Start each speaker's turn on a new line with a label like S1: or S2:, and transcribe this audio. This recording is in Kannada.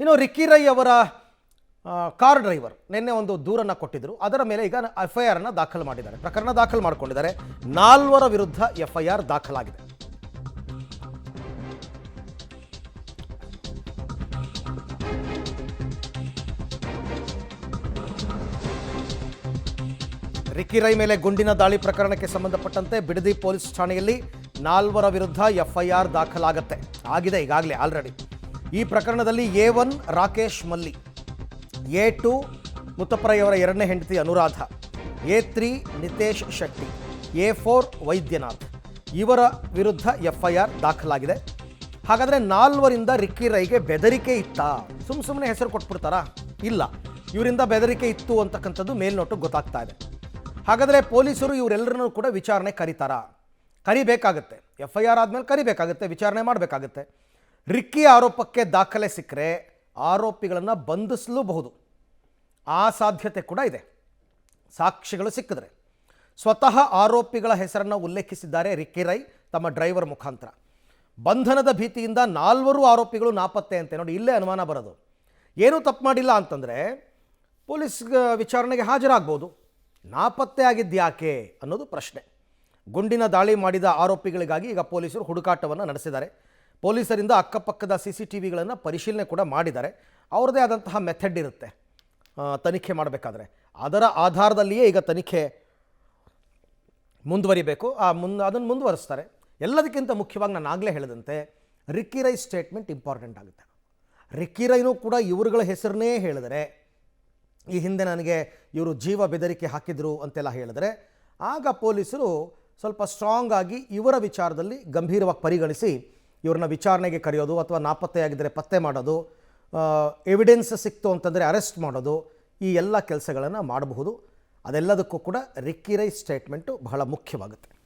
S1: ಇನ್ನು ರಿಕ್ಕಿ ರೈ ಅವರ ಕಾರ್ ಡ್ರೈವರ್ ನಿನ್ನೆ ಒಂದು ದೂರನ್ನು ಕೊಟ್ಟಿದ್ದರು. ಅದರ ಮೇಲೆ ಈಗ FIR ದಾಖಲು ಮಾಡಿದ್ದಾರೆ, ಪ್ರಕರಣ ದಾಖಲು ಮಾಡಿಕೊಂಡಿದ್ದಾರೆ. 4 ವಿರುದ್ಧ FIR ದಾಖಲಾಗಿದೆ. ರಿಕ್ಕಿ ರೈ ಮೇಲೆ ಗುಂಡಿನ ದಾಳಿ ಪ್ರಕರಣಕ್ಕೆ ಸಂಬಂಧಪಟ್ಟಂತೆ ಬಿಡದಿ ಪೊಲೀಸ್ ಠಾಣೆಯಲ್ಲಿ 4 ವಿರುದ್ಧ FIR ದಾಖಲಾಗುತ್ತೆ. ಆಗಿದೆ ಈಗಾಗಲೇ ಆಲ್ರೆಡಿ. ಈ ಪ್ರಕರಣದಲ್ಲಿ A1 ರಾಕೇಶ್ ಮಲ್ಲಿ, A2 ಮುತ್ತಪ್ಪರಯ್ಯವರ 2ನೇ ಹೆಂಡತಿ ಅನುರಾಧ, A3 ನಿತೇಶ್ ಶೆಟ್ಟಿ, A4 ವೈದ್ಯನಾಥ್ ಇವರ ವಿರುದ್ಧ FIR ದಾಖಲಾಗಿದೆ. ಹಾಗಾದರೆ 4ರಿಂದ ರಿಕ್ಕಿ ರೈಗೆ ಬೆದರಿಕೆ ಇತ್ತಾ? ಸುಮ್ಮನೆ ಹೆಸರು ಕೊಟ್ಬಿಡ್ತಾರಾ? ಇಲ್ಲ, ಇವರಿಂದ ಬೆದರಿಕೆ ಇತ್ತು ಅಂತಕ್ಕಂಥದ್ದು ಮೇಲ್ನೋಟಕ್ಕೆ ಗೊತ್ತಾಗ್ತಾ ಇದೆ. ಹಾಗಾದರೆ ಪೊಲೀಸರು ಇವರೆಲ್ಲರನ್ನೂ ಕೂಡ ವಿಚಾರಣೆ ಕರೀತಾರಾ? ಕರಿಬೇಕಾಗತ್ತೆ. FIR ಆದಮೇಲೆ ಕರಿಬೇಕಾಗತ್ತೆ, ವಿಚಾರಣೆ ಮಾಡಬೇಕಾಗತ್ತೆ. ರಿಕ್ಕಿ ಆರೋಪಕ್ಕೆ ದಾಖಲೆ ಸಿಕ್ಕರೆ ಆರೋಪಿಗಳನ್ನು ಬಂಧಿಸಲೂಬಹುದು, ಆ ಸಾಧ್ಯತೆ ಕೂಡ ಇದೆ. ಸಾಕ್ಷಿಗಳು ಸಿಕ್ಕಿದ್ರೆ ಸ್ವತಃ ಆರೋಪಿಗಳ ಹೆಸರನ್ನು ಉಲ್ಲೇಖಿಸಿದ್ದಾರೆ ರಿಕ್ಕಿ ರೈ ತಮ್ಮ ಡ್ರೈವರ್ ಮುಖಾಂತರ. ಬಂಧನದ ಭೀತಿಯಿಂದ 4 ಆರೋಪಿಗಳು ನಾಪತ್ತೆ ಅಂತೆ. ನೋಡಿ, ಇಲ್ಲೇ ಅನುಮಾನ ಬರೋದು. ಏನೂ ತಪ್ಪು ಮಾಡಿಲ್ಲ ಅಂತಂದರೆ ಪೊಲೀಸ್ ವಿಚಾರಣೆಗೆ ಹಾಜರಾಗ್ಬೋದು. ನಾಪತ್ತೆ ಆಗಿದ್ಯಾಕೆ ಅನ್ನೋದು ಪ್ರಶ್ನೆ. ಗುಂಡಿನ ದಾಳಿ ಮಾಡಿದ ಆರೋಪಿಗಳಿಗಾಗಿ ಈಗ ಪೊಲೀಸರು ಹುಡುಕಾಟವನ್ನು ನಡೆಸಿದ್ದಾರೆ. ಪೊಲೀಸರಿಂದ ಅಕ್ಕಪಕ್ಕದ CCTVಗಳನ್ನು ಪರಿಶೀಲನೆ ಕೂಡ ಮಾಡಿದ್ದಾರೆ. ಅವ್ರದ್ದೇ ಆದಂತಹ ಮೆಥಡ್ ಇರುತ್ತೆ ತನಿಖೆ ಮಾಡಬೇಕಾದ್ರೆ. ಅದರ ಆಧಾರದಲ್ಲಿಯೇ ಈಗ ತನಿಖೆ ಮುಂದುವರಿಬೇಕು. ಅದನ್ನು ಮುಂದುವರಿಸ್ತಾರೆ. ಎಲ್ಲದಕ್ಕಿಂತ ಮುಖ್ಯವಾಗಿ ನಾನು ಆಗಲೇ ಹೇಳಿದಂತೆ ರಿಕ್ಕಿ ರೈ ಸ್ಟೇಟ್ಮೆಂಟ್ ಇಂಪಾರ್ಟೆಂಟ್ ಆಗುತ್ತೆ. ರಿಕ್ಕಿ ರೈನೂ ಕೂಡ ಇವರುಗಳ ಹೆಸರನ್ನೇ ಹೇಳಿದರೆ, ಈ ಹಿಂದೆ ನನಗೆ ಇವರು ಜೀವ ಬೆದರಿಕೆ ಹಾಕಿದರು ಅಂತೆಲ್ಲ ಹೇಳಿದರೆ, ಆಗ ಪೊಲೀಸರು ಸ್ವಲ್ಪ ಸ್ಟ್ರಾಂಗ್ ಆಗಿ ಇವರ ವಿಚಾರದಲ್ಲಿ ಗಂಭೀರವಾಗಿ ಪರಿಗಣಿಸಿ ಇವ್ರನ್ನ ವಿಚಾರಣೆಗೆ ಕರೆಯೋದು, ಅಥವಾ ನಾಪತ್ತೆಯಾಗಿದ್ದರೆ ಪತ್ತೆ ಮಾಡೋದು, ಎವಿಡೆನ್ಸ್ ಸಿಕ್ತು ಅಂತಂದರೆ ಅರೆಸ್ಟ್ ಮಾಡೋದು, ಈ ಎಲ್ಲ ಕೆಲಸಗಳನ್ನು ಮಾಡಬಹುದು. ಅದೆಲ್ಲದಕ್ಕೂ ಕೂಡ ರಿಕ್ಕಿ ರೈ ಸ್ಟೇಟ್ಮೆಂಟು ಬಹಳ ಮುಖ್ಯವಾಗುತ್ತೆ.